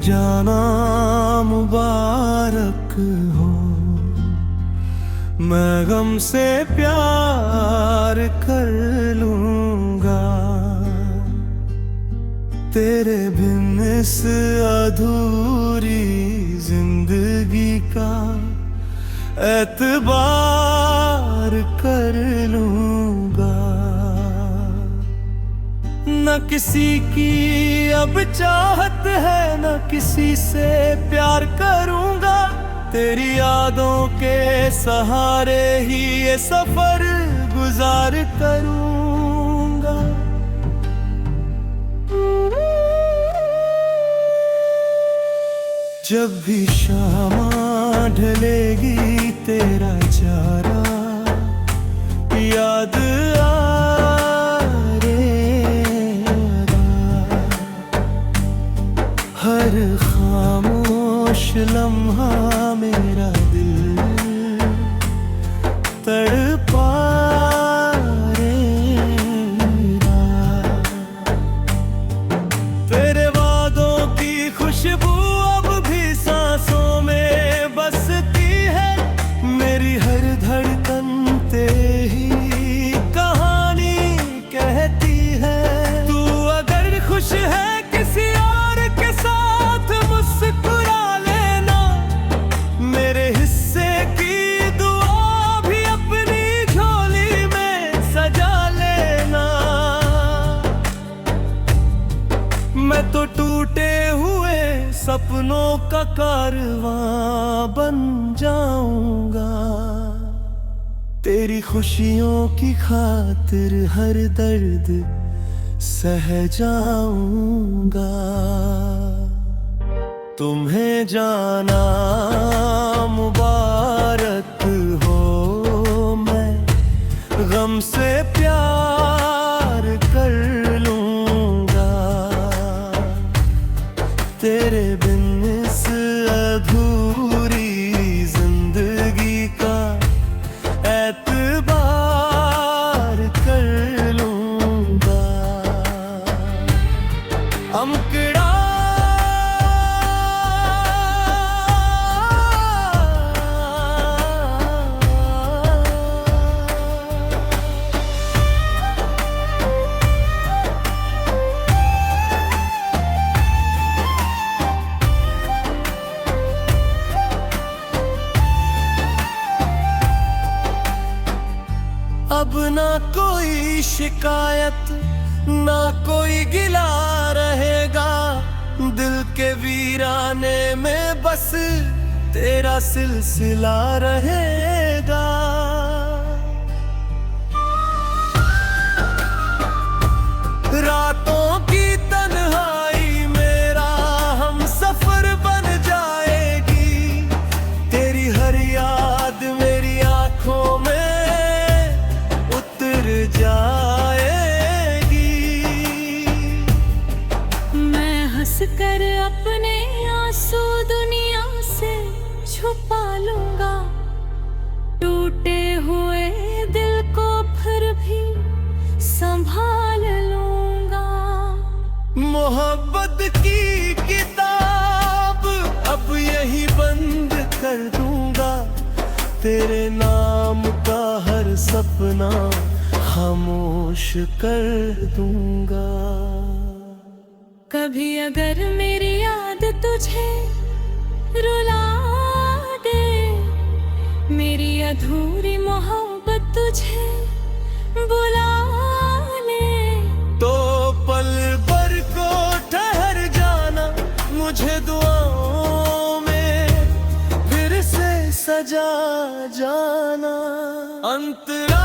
जाना मुबारक हो। मैं गम से प्यार कर लूंगा, तेरे बिन इस अधूरी जिंदगी का एतबार कर लूंगा। न किसी की अब चाहत है, न किसी से प्यार करूंगा, तेरी यादों के सहारे ही ये सफर गुजार करूंगा। जब भी शाम ढलेगी तेरा चेहरा याद आएगा, हर खामोश लम्हा मेरा दिल तड़पा रहेगा। तेरे वादों की खुशबू अब भी सांसों में बसती है, मेरी हर धड़कन तेरी कहानी कहती है। तू अगर खुश है किसी और के साथ मुस्कुरा लेना, मेरे हिस्से की दुआ भी अपनी झोली में सजा लेना। मैं तो टूटे हुए सपनों का कारवां बन जाऊंगा, तेरी खुशियों की खातिर हर दर्द सह जाऊंगा। तुम्हें जाना मुबारक हो, मैं गम से प्यार कर लूंगा, तेरे बिन इस अधूरी जिंदगी का एतबार कर लूंगा। अमकड़ा अब ना कोई शिकायत, ना कोई गिला रहेगा, दिल के वीराने में बस तेरा सिलसिला रहेगा। रातों की तन्हाई मेरा हम सफर बन जाएगी, तेरी हर याद मेरी आंखों में जाएगी। मैं हंस कर अपने आंसू दुनिया से छुपा लूंगा, टूटे हुए दिल को फिर भी संभाल लूंगा। मोहब्बत की किताब अब यही बंद कर दूंगा, तेरे नाम का हर सपना खामोश कर दूंगा। कभी अगर मेरी याद तुझे रुला दे, मेरी अधूरी मोहब्बत तुझे बुला ले, तो पल भर को ठहर जाना, मुझे दुआओं में फिर से सजा जाना। अंतरा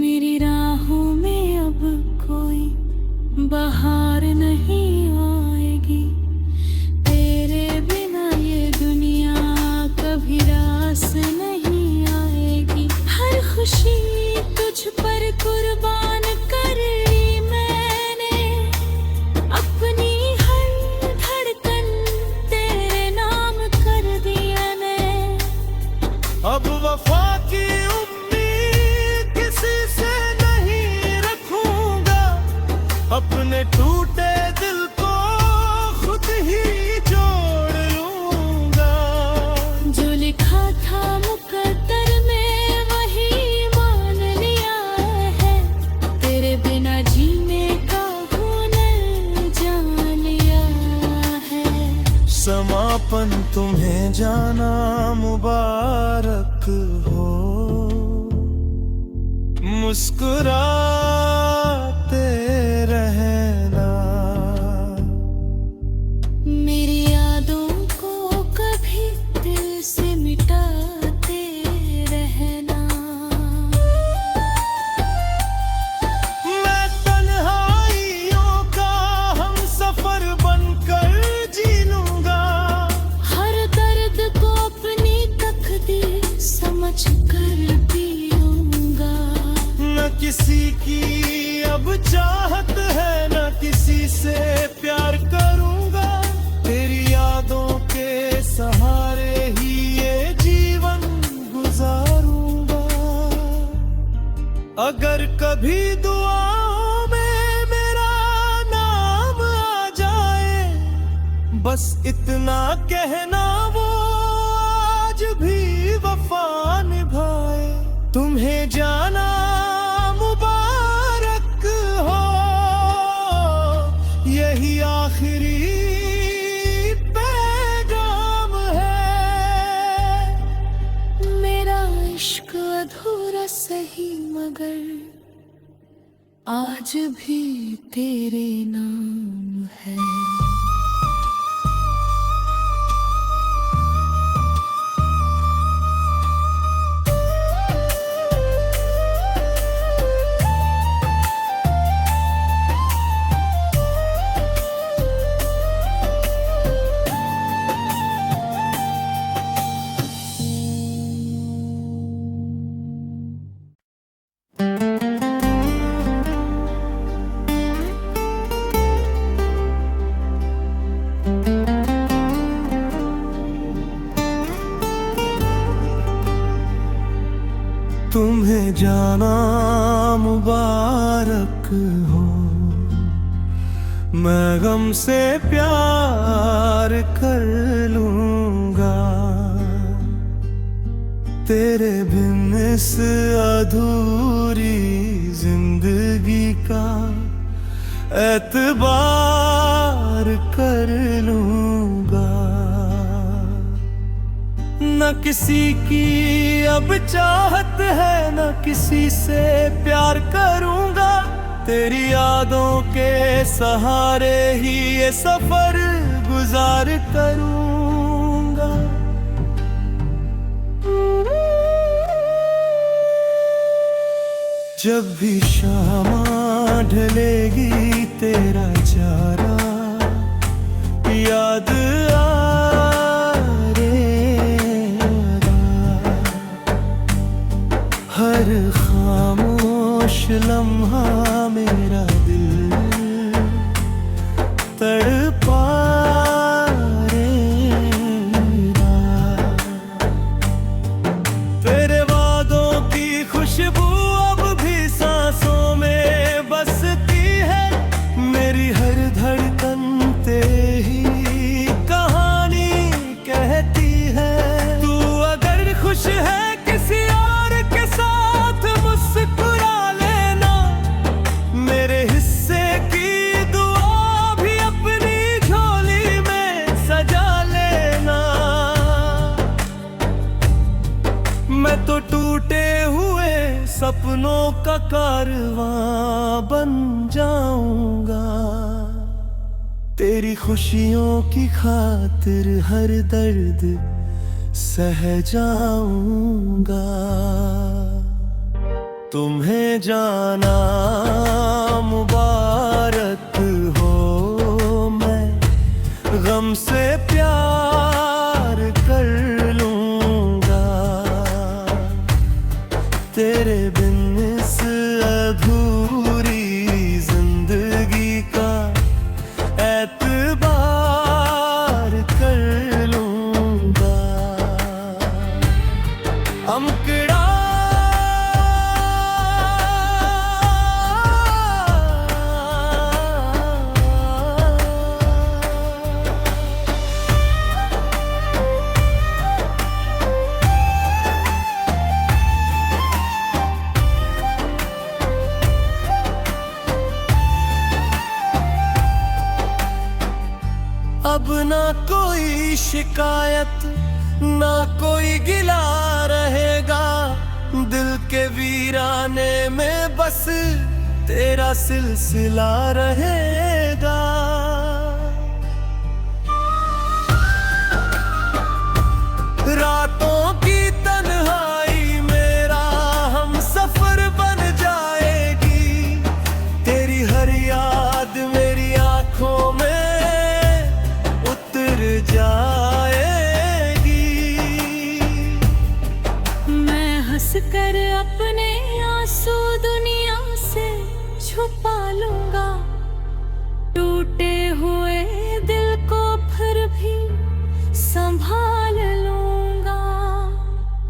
मेरी राहों में अब कोई बहार नहीं आएगी, तेरे बिना ये दुनिया कभी रास नहीं आएगी। हर खुशी तुझ पर कुर्बान कर ली अब वफा की उम्मीद किसी से नहीं रखूंगा, अपने टूटे दिल को खुद ही जोड़ लूंगा। जो लिखा था मुकद्दर में वही मान लिया है, तेरे बिना जीने का हुनर जान लिया है। समापन तुम्हें जाना मुबारक हो, मुस्कुराते रहना। मेरी यादों को कभी दिल से मिटाते रहना। मैं तन्हाइयों का हम सफर बनकर जी लूंगा, हर दर्द को अपनी तकदीर समझ कर पीऊंगा। न किसी की अब चाहत है, न किसी से प्यार करूंगा, तेरी यादों के सहारे ही ये जीवन गुजारूंगा। अगर कभी दुआओं में मेरा नाम आ जाए, बस इतना कहना वो आज भी वफा निभाए। तुम्हें जाना मुबारक हो, यही आखिरी पैगाम है। मेरा इश्क अधूरा सही मगर आज भी तेरे नाम है। तुम्हें जाना मुबारक हो, मैं गम से प्यार कर लूंगा, तेरे बिन इस अधूरी जिंदगी का एतबार कर लूंगा। न किसी की अब चाहत है, न किसी से प्यार करूंगा, तेरी यादों के सहारे ही ये सफर गुजार करूंगा। जब भी शाम ढलेगी तेरा चेहरा याद हर खामोश लम्हा मेरा दिल तड़पा रहेगा। तेरे वादों की खुशबू अब भी सांसों में बसती है, मेरी हर धड़कन तेरी कहानी कहती है। तू अगर खुश है किसी मुस्कुरा लेना, मेरे हिस्से की दुआ भी अपनी झोली में सजा लेना। मैं तो टूटे हुए सपनों का कारवां बन जाऊंगा, तेरी खुशियों की खातिर हर दर्द सह जाऊंगा। तुम्हें जाना मुबारक हो, मैं गम से प्यार कर लूंगा, तेरे बिन इस अधूरी जिंदगी का एतबार कर लूंगा। अंकड़ा अब ना कोई शिकायत ना कोई गिला रहेगा, दिल के वीराने में बस तेरा सिलसिला रहेगा। रातों की तन्हाई मेरा हम सफर बन जाएगी, तेरी हर याद मेरी आंखों में जाएगी। मैं हंस कर अपने आंसू दुनिया से छुपा लूंगा, टूटे हुए दिल को फिर भी संभाल लूंगा।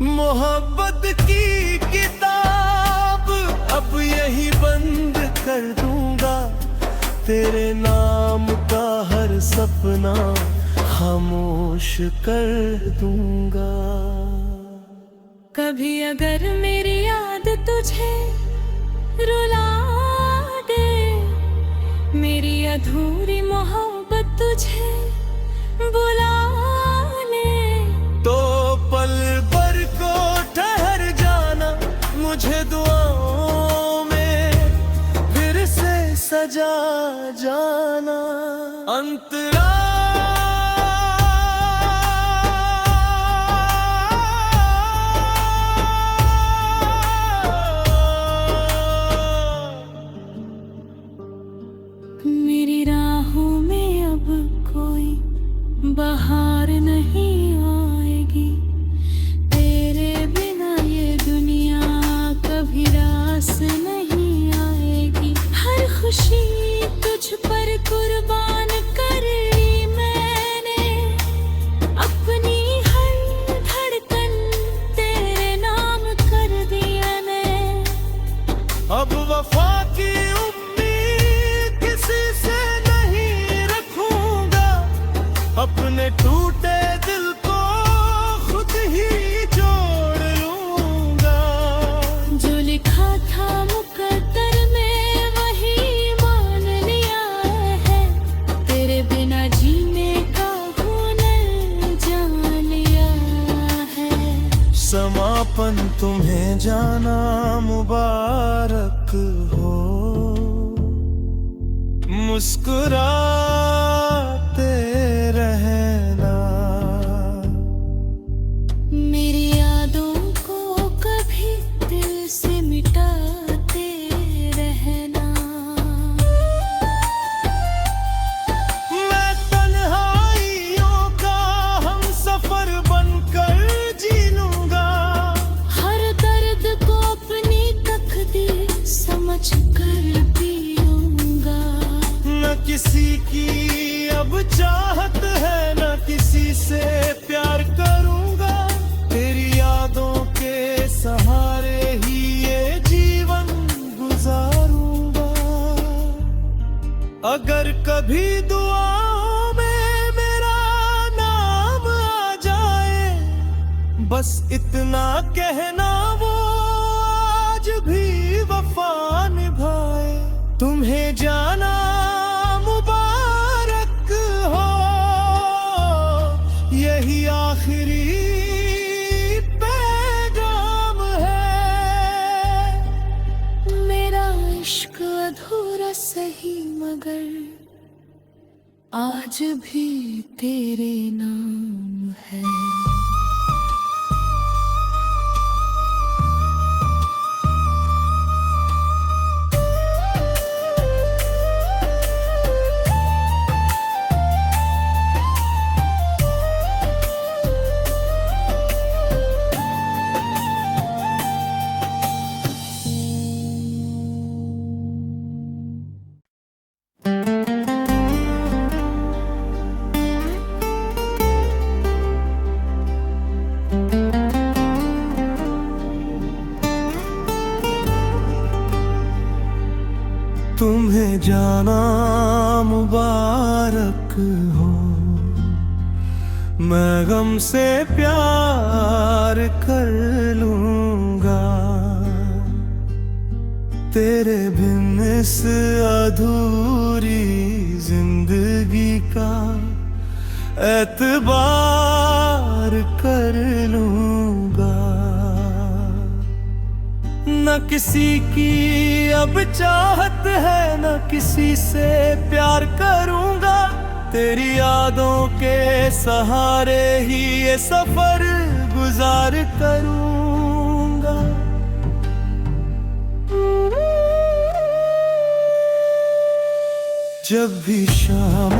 मोहब्बत की किताब अब यही बंद कर दूंगा, तेरे नाम का हर सपना खामोश कर दूंगा। कभी अगर मेरी याद तुझे रुला दे, मेरी अधूरी मोहब्बत तुझे बुला ले, तो पल भर को ठहर जाना, मुझे दुआओं में फिर से सजा जाना। अंतरा मेरी राहों में अब कोई बहार नहीं आएगी, तेरे बिना ये दुनिया कभी रास नहीं आएगी। हर खुशी तुझ पर कुर्बान कर ली मैंने, अपनी हर धड़कन तेरे नाम कर दी मैंने। अब वफा की अपने टूटे दिल को खुद ही जोड़ लूंगा। जो लिखा था मुकद्दर में वही मान लिया है, तेरे बिना जीने का हुनर जान लिया है। समापन तुम्हें जाना मुबारक हो, मुस्कुराते रहना। मेरी यादों को कभी दिल से मिटाते रहना। मैं तन्हाइयों का हम सफर बनकर जी लूंगा, हर दर्द को अपनी तकदीर समझ कर पीऊंगा। न किसी की अब चाहत है, न किसी से प्यार करूंगा, तेरी यादों के सहारे ही ये जीवन गुजारूंगा। अगर कभी दुआओं में मेरा नाम आ जाए, बस इतना कहना वो आज भी वफा निभाए। तुम्हें जाना मुबारक हो, यही आखिरी पैगाम है। मेरा इश्क अधूरा सही मगर आज भी तेरे नाम है। तुम्हें जाना मुबारक हो। मैं गम से प्यार कर लूंगा, तेरे बिन इस अधूरी जिंदगी का एतबार कर लूंगा। न किसी की अब चाहत है, न किसी से प्यार करूंगा, तेरी यादों के सहारे ही ये सफर गुजार करूंगा। जब भी शाम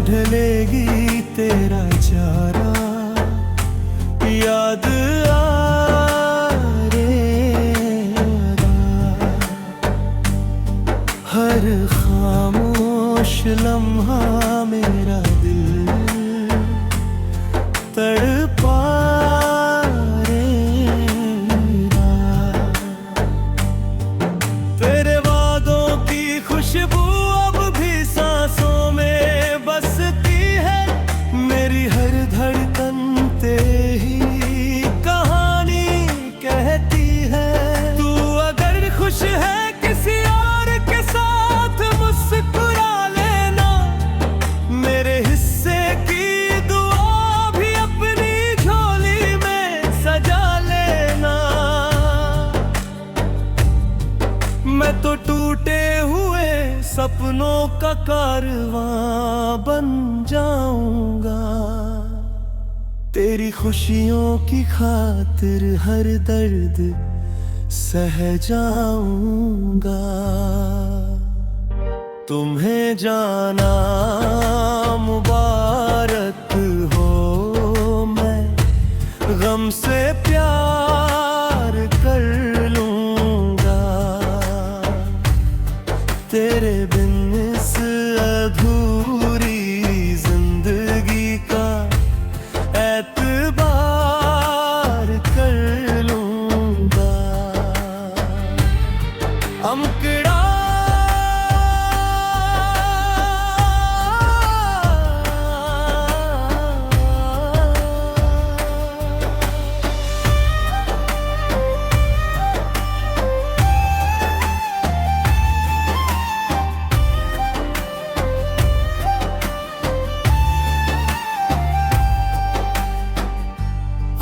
ढलेगी तेरा चेहरा याद आएगा, हर खामोश लम्हा मेरा दिल तड़पा रहेगा। तेरे वादों की खुशबू अब भी सांसों में बसती है, मेरी हर धड़कन तेरी कहानी कहती है। तू अगर खुश है किसी और के साथ मुस्कुरा लेना, मेरे हिस्से की दुआ भी अपनी झोली में सजा लेना। मैं तो टूटे हुए सपनों का कारवां बन जाऊंगा, तेरी खुशियों की खातिर हर दर्द सह जाऊंगा। तुम्हें जाना मुबारक हो, मैं गम से प्यार कर लूंगा, तेरे बिन इस अधूरी जिंदगी का एतबार कर लूंगा। अमकड़ा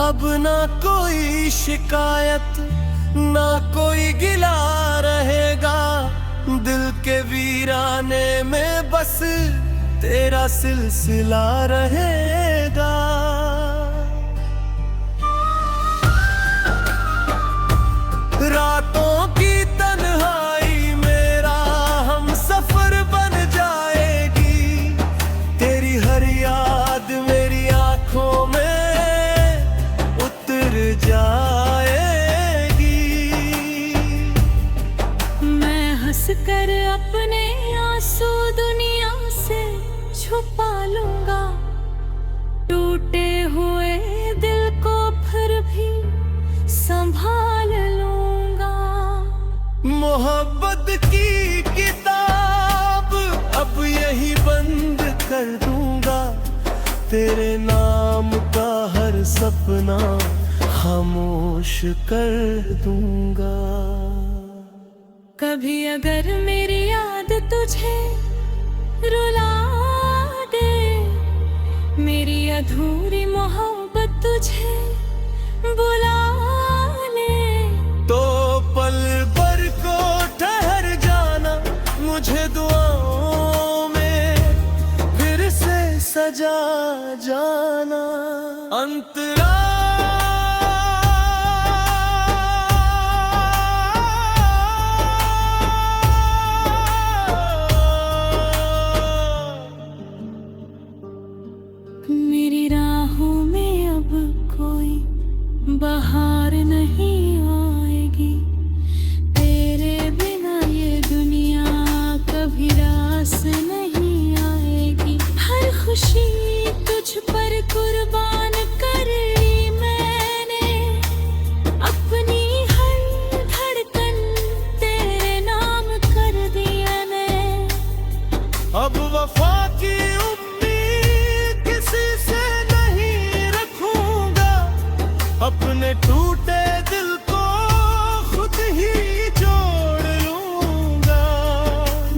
अब ना कोई शिकायत, ना कोई गिला रहेगा, दिल के वीराने में बस तेरा सिलसिला रहेगा। रातों की तन्हाई मेरा हम सफर बन जाएगी, तेरी हर याद मेरी आंखों में जाएगी। मैं हंस कर अपने आंसू दुनिया से छुपा लूंगा, टूटे हुए दिल को फिर भी संभाल लूंगा। मोहब्बत की किताब अब यही बंद कर दूंगा, तेरे नाम का हर सपना खामोश कर दूंगा। कभी अगर मेरी याद तुझे रुला दे, मेरी अधूरी मोहब्बत तुझे बुला ले, तो पल भर को ठहर जाना, मुझे दुआओं में फिर से सजा जाना। अंतरा मेरी राहों में अब कोई बहार नहीं आएगी, तेरे बिना ये दुनिया कभी रास नहीं आएगी। हर खुशी तुझ पर कुर्बान कर ली मैंने, अपनी हर धड़कन तेरे नाम कर दिया अपने टूटे दिल को खुद ही जोड़ लूंगा।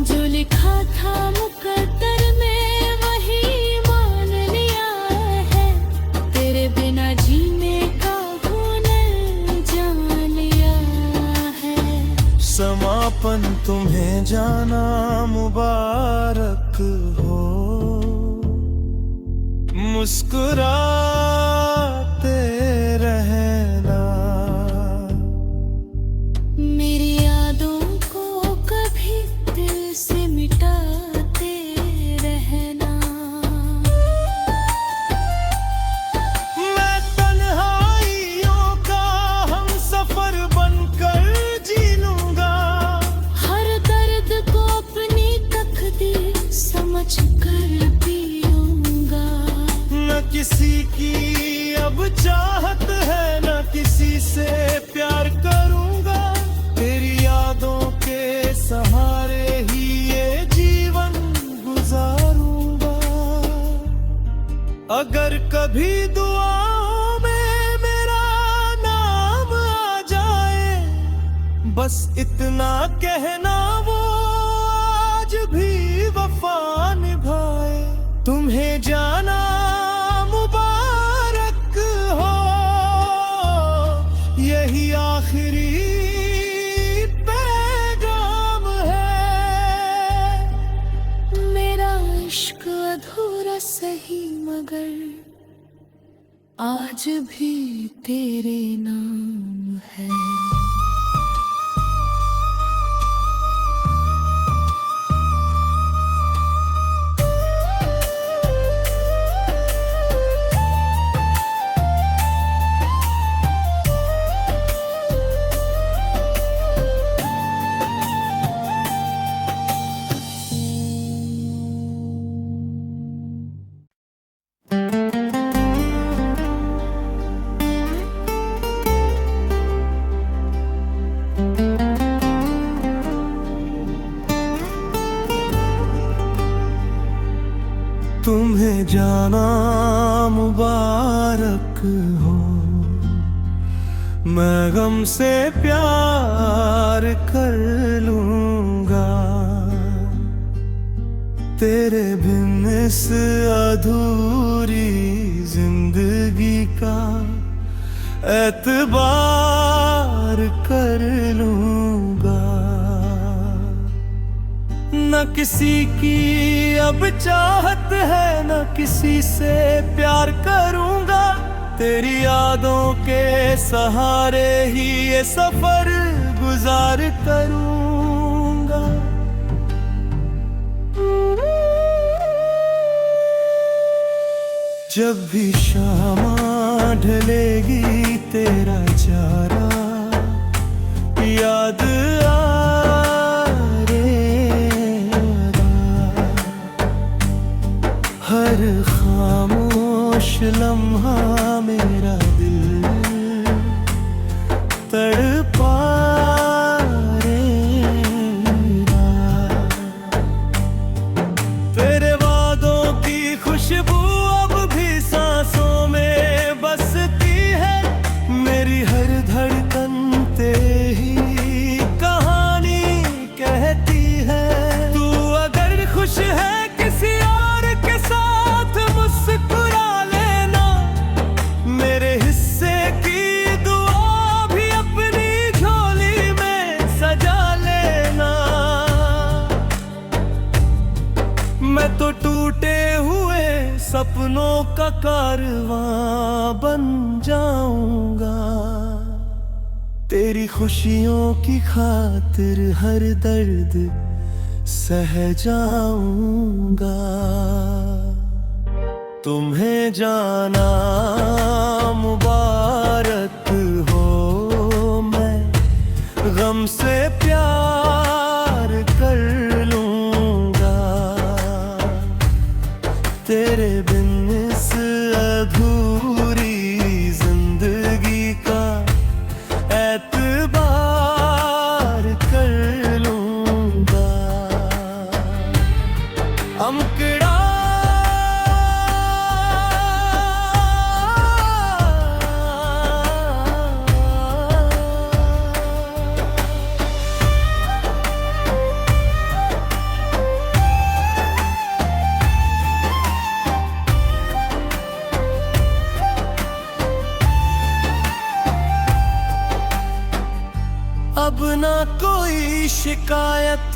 जो लिखा था मुकद्दर में वही मान लिया है, तेरे बिना जीने का हुनर जान लिया है। समापन तुम्हें जाना मुबारक हो, मुस्कुराते रहना। मेरी यादों को कभी दिल से मिटाते रहना। मैं तन्हाइयों का हमसफर बनकर जी लूंगा। हर दर्द को अपनी तकदीर समझ कर पीऊंगा। न किसी की अब चाहत है, न किसी से प्यार करूंगा। तेरी यादों के सहारे ही ये जीवन गुजारूंगा। अगर कभी दुआओं में मेरा नाम आ जाए, बस इतना कहना वो आज भी वफा निभाए। तुम्हें जाना मुबारक हो, यही आखिरी पैगाम है। मेरा इश्क अधूरा सही मगर आज भी तेरे नाम है। तुम्हें जाना मुबारक हो, मैं गम से प्यार कर लूंगा। तेरे बिन इस अधूरी जिंदगी का एतबार कर लूंगा। न किसी की अब चाहत है, न किसी से प्यार करूंगा। तेरी यादों के सहारे ही ये सफर गुजार करूंगा। जब भी शाम ढलेगी तेरा चेहरा याद हर खामोश लम्हा मेरा दिल तड़पा रहेगा। तेरे वादों की खुशबू अब भी सांसों में बसती है। मेरी हर धड़कन तेरी कहानी कहती है। तू अगर खुश है किसी मुस्कुरा लेना। मेरे हिस्से की दुआ भी अपनी झोली में सजा लेना। मैं तो टूटे हुए सपनों का कारवां बन जाऊंगा। तेरी खुशियों की खातिर हर दर्द सह जाऊंगा। तुम्हें जाना मुबारक हो, मैं गम से प्यार कर लूंगा। तेरे बिन इस अधूरी जिंदगी का एतबार कर लूंगा। अंकड़ा अब ना कोई शिकायत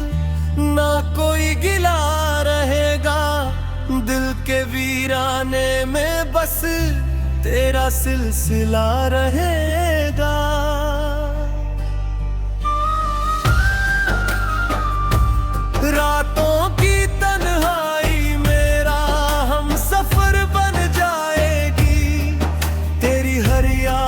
ना कोई गिला रहेगा, दिल के वीराने में बस तेरा सिलसिला रहेगा। रातों की तन्हाई मेरा हम सफर बन जाएगी, तेरी हर याद